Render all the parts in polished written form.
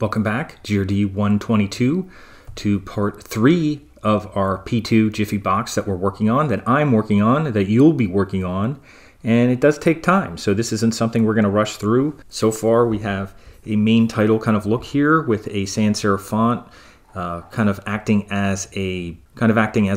Welcome back, GRD122, to part 3 of our P2 Jiffy Box that we're working on, that I'm working on, that you'll be working on, and it does take time, so this isn't something we're going to rush through. So far we have a main title kind of look here with a sans serif font kind of acting as a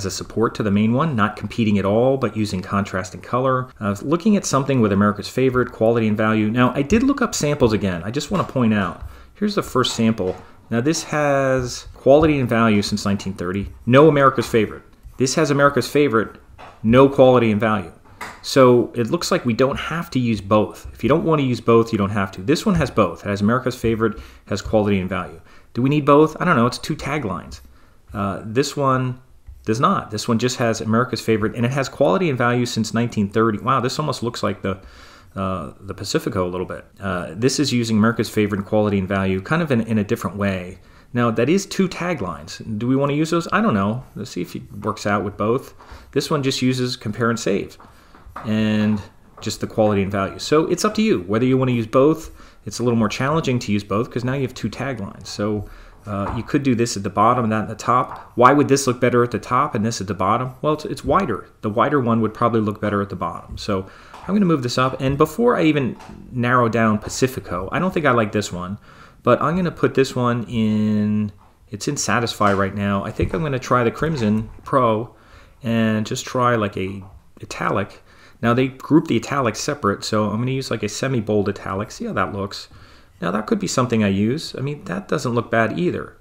support to the main one, not competing at all, but using contrast and color. Looking at something with America's Favorite, quality and value. Now, I did look up samples again. I just want to point out, here's the first sample. Now, this has quality and value since 1930. No America's Favorite. This has America's Favorite, no quality and value. So it looks like we don't have to use both. If you don't want to use both, you don't have to. This one has both. It has America's Favorite, has quality and value. Do we need both? I don't know. It's 2 taglines. This one does not. This one just has America's Favorite, and it has quality and value since 1930. Wow, this almost looks like the Pacifico a little bit. This is using America's Favorite and quality and value kind of in a different way. Now, that is 2 taglines. Do we want to use those? I don't know. Let's see if it works out with both. This one just uses compare and save and just the quality and value. So it's up to you whether you want to use both. It's a little more challenging to use both because now you have 2 taglines. So you could do this at the bottom and that at the top. Why would this look better at the top and this at the bottom? Well, it's wider. The wider one would probably look better at the bottom. So I'm going to move this up. And before I even narrow down Pacifico, I don't think I like this one, but I'm going to put this one in, it's in Satisfy right now. I think I'm going to try the Crimson Pro and just try like a italic. Now they group the italics separate, so I'm going to use like a semi-bold italic. See how that looks. Now that could be something I use. I mean, that doesn't look bad either.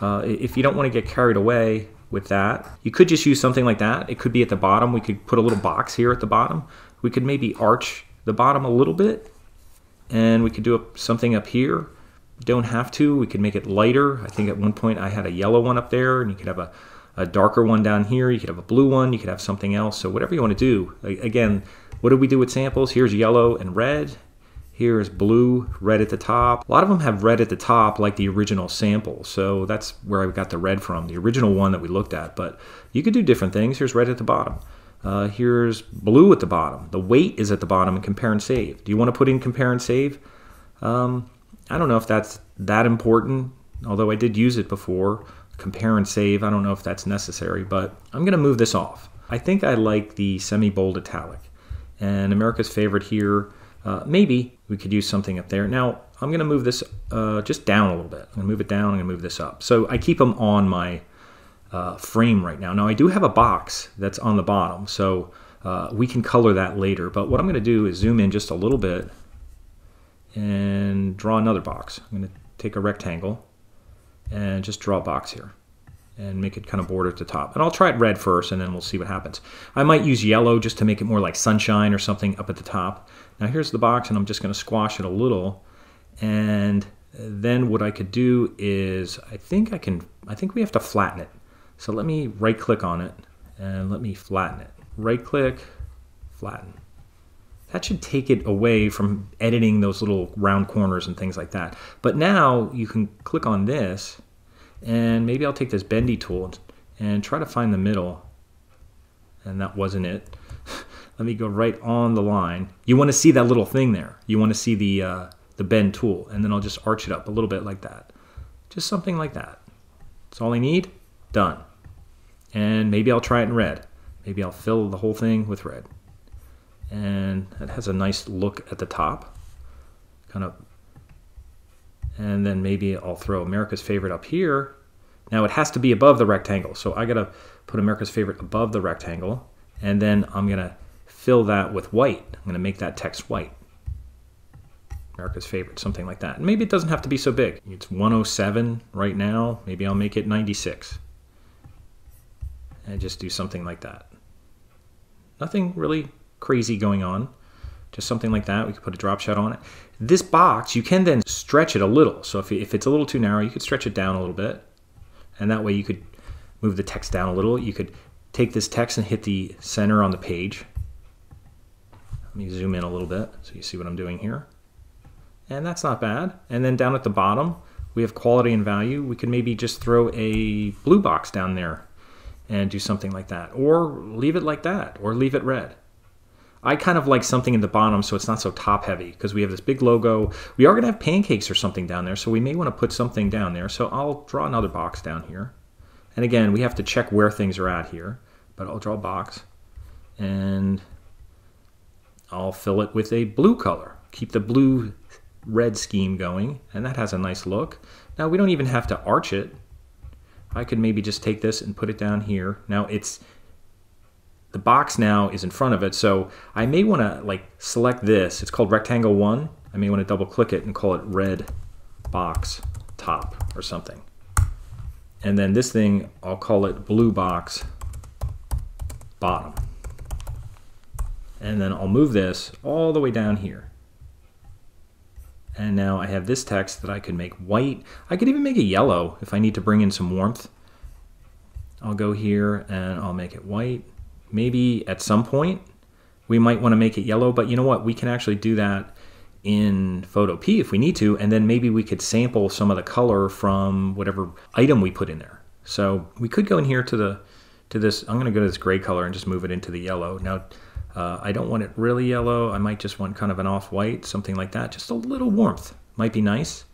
If you don't want to get carried away with that, you could just use something like that. It could be at the bottom. We could put a little box here at the bottom. We could maybe arch the bottom a little bit, and we could do something up here. Don't have to. We could make it lighter. I think at one point I had a yellow one up there, and you could have a darker one down here. You could have a blue one. You could have something else. So whatever you want to do. Again, what do we do with samples? Here's yellow and red. Here's blue, red at the top. A lot of them have red at the top like the original sample. So that's where I got the red from, the original one that we looked at. But you could do different things. Here's red at the bottom. Here's blue at the bottom. The weight is at the bottom and compare and save. Do you want to put in compare and save? I don't know if that's that important, although I did use it before. Compare and save, I don't know if that's necessary, but I'm going to move this off. I think I like the semi-bold italic. And America's Favorite here, maybe we could use something up there. Now, I'm going to move this just down a little bit. I'm going to move it down, I'm going to move this up. So I keep them on my frame right now. Now, I do have a box that's on the bottom, so we can color that later. But what I'm going to do is zoom in just a little bit and draw another box. I'm going to take a rectangle and just draw a box here and make it kind of border at the top. And I'll try it red first and then we'll see what happens. I might use yellow just to make it more like sunshine or something up at the top. Now here's the box and I'm just going to squash it a little. And then what I could do is I think we have to flatten it. So let me right click on it and let me flatten it. Right click, flatten. That should take it away from editing those little round corners and things like that. But now you can click on this, and maybe I'll take this bendy tool and try to find the middle. And that wasn't it. Let me go right on the line. You want to see that little thing there. You want to see the bend tool, and then I'll just arch it up a little bit like that. Just something like that. That's all I need. Done. And maybe I'll try it in red. Maybe I'll fill the whole thing with red. And it has a nice look at the top, kind of. And then maybe I'll throw America's Favorite up here. Now it has to be above the rectangle, so I gotta put America's Favorite above the rectangle, and then I'm gonna fill that with white. I'm gonna make that text white. America's Favorite, something like that. And maybe it doesn't have to be so big. It's 107 right now. Maybe I'll make it 96. And just do something like that. Nothing really crazy going on, just something like that. We could put a drop shot on it. This box, you can then stretch it a little. So if it's a little too narrow, you could stretch it down a little bit, and that way you could move the text down a little. You could take this text and hit the center on the page. Let me zoom in a little bit so you see what I'm doing here. And that's not bad. And then down at the bottom, we have quality and value. We could maybe just throw a blue box down there and do something like that, or leave it like that, or leave it red. I kind of like something in the bottom so it's not so top heavy, because we have this big logo. We are going to have pancakes or something down there, so we may want to put something down there. So I'll draw another box down here. And again, we have to check where things are at here, but I'll draw a box and I'll fill it with a blue color. Keep the blue red scheme going, and that has a nice look. Now we don't even have to arch it. I could maybe just take this and put it down here. Now the box now is in front of it, so I may want to like select this. It's called rectangle 1. I may want to double click it and call it red box top or something. And then this thing, I'll call it blue box bottom. And then I'll move this all the way down here. And now I have this text that I could make white. I could even make it yellow if I need to bring in some warmth. I'll go here and I'll make it white. Maybe at some point we might want to make it yellow, but you know what? We can actually do that in Photo P if we need to, and then maybe we could sample some of the color from whatever item we put in there. So we could go in here to this. I'm going to go to this gray color and just move it into the yellow. Now I don't want it really yellow. I might just want kind of an off-white, something like that. Just a little warmth might be nice,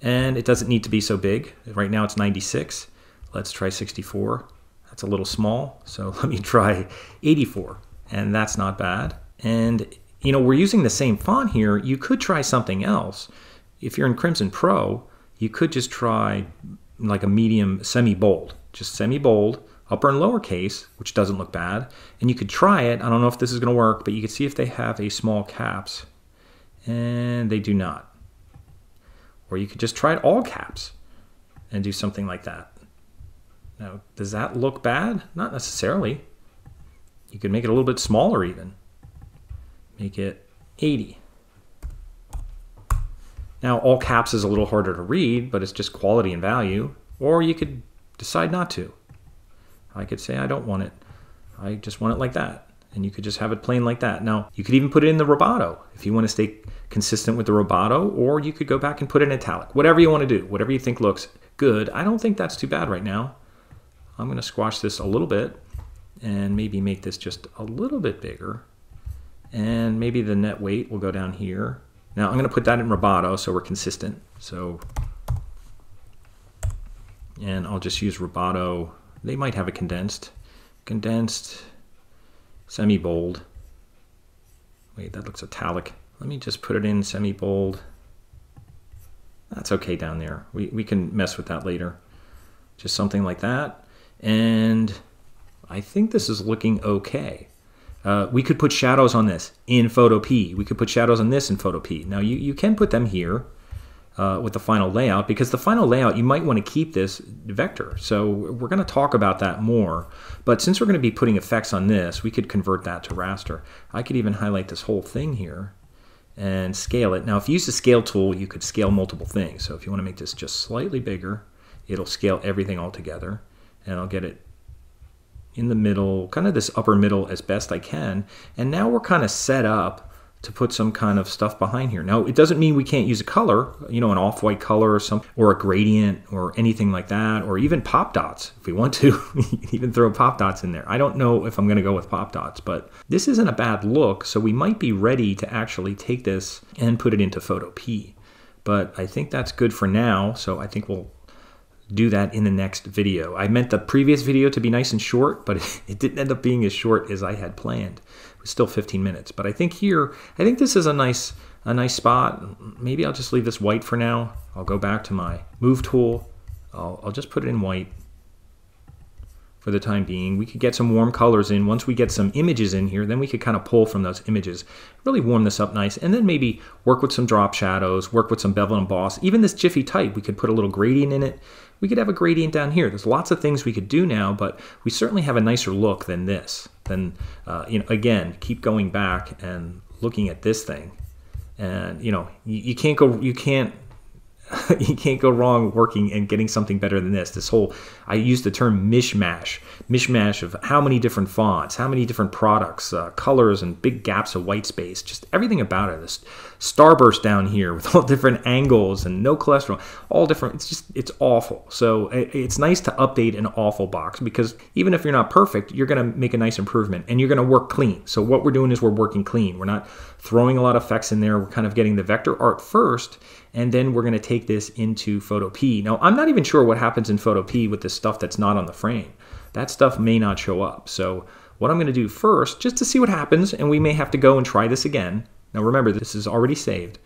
and it doesn't need to be so big. Right now it's 96. Let's try 64. That's a little small, so let me try 84, and that's not bad. And you know, we're using the same font here. You could try something else. If you're in Crimson Pro, you could just try like a medium semi-bold, just semi-bold, upper and lowercase, which doesn't look bad. And you could try it. I don't know if this is going to work, but you can see if they have a small caps, and they do not. Or you could just try it all caps and do something like that. Now, does that look bad? Not necessarily. You could make it a little bit smaller even. Make it 80. Now, all caps is a little harder to read, but it's just quality and value. Or you could decide not to. I could say I don't want it. I just want it like that. And you could just have it plain like that. Now, you could even put it in the rubato if you want to stay consistent with the rubato, or you could go back and put it in italic. Whatever you want to do, whatever you think looks good. I don't think that's too bad right now. I'm going to squash this a little bit and maybe make this just a little bit bigger. And maybe the net weight will go down here. Now I'm going to put that in rubato so we're consistent. And I'll just use rubato. They might have a condensed, semi-bold. Wait, that looks italic. Let me just put it in semi-bold. That's okay down there. We can mess with that later. Just something like that. And I think this is looking okay. We could put shadows on this in Photo P. We could put shadows on this in Photo P. Now you can put them here with the final layout, because the final layout, you might want to keep this vector. So we're going to talk about that more. But since we're going to be putting effects on this, we could convert that to raster. I could even highlight this whole thing here and scale it. Now if you use the scale tool, you could scale multiple things. So if you want to make this just slightly bigger, it'll scale everything all together. And I'll get it in the middle, kind of this upper middle as best I can. And now we're kind of set up to put some kind of stuff behind here. Now, it doesn't mean we can't use a color, you know, an off-white color or a gradient or anything like that, or even pop dots if we want to. Even throw pop dots in there. I don't know if I'm going to go with pop dots, but this isn't a bad look, so we might be ready to actually take this and put it into Photo P. But I think that's good for now, so I think we'll do that in the next video. I meant the previous video to be nice and short, but it didn't end up being as short as I had planned. It was still 15 minutes. But I think this is a nice spot. Maybe I'll just leave this white for now. I'll go back to my move tool. I'll just put it in white for the time being. We could get some warm colors in. Once we get some images in here, then we could kind of pull from those images, really warm this up nice, and then maybe work with some drop shadows, work with some bevel and emboss. Even this Jiffy type, we could put a little gradient in it. We could have a gradient down here. There's lots of things we could do now, but we certainly have a nicer look than this. Then, you know, again, keep going back and looking at this thing, and you know, you can't You can't go wrong working and getting something better than this. This whole, I use the term mishmash of how many different fonts, how many different products, colors, and big gaps of white space. Just everything about it. This starburst down here with all different angles and no cholesterol, all different. It's awful. So it's nice to update an awful box, because even if you're not perfect, you're going to make a nice improvement and you're going to work clean. So what we're doing is we're working clean. We're not throwing a lot of effects in there. We're kind of getting the vector art first, and then we're going to take this into Photo P. Now, I'm not even sure what happens in Photo P with this stuff that's not on the frame. That stuff may not show up. So what I'm going to do first, just to see what happens, and we may have to go and try this again. Now remember, this is already saved.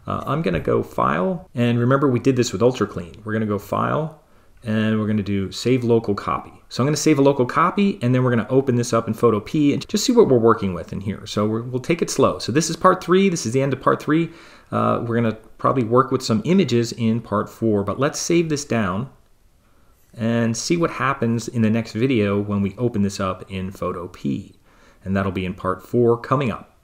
I'm going to go File, and remember we did this with Ultra Clean. We're going to go File, and we're going to do Save Local Copy. So I'm going to save a local copy, and then we're going to open this up in Photo P and just see what we're working with in here. So we'll take it slow. So this is part 3. This is the end of part 3. We're going to probably work with some images in part 4, but let's save this down and see what happens in the next video when we open this up in Photo P. And that'll be in part 4 coming up.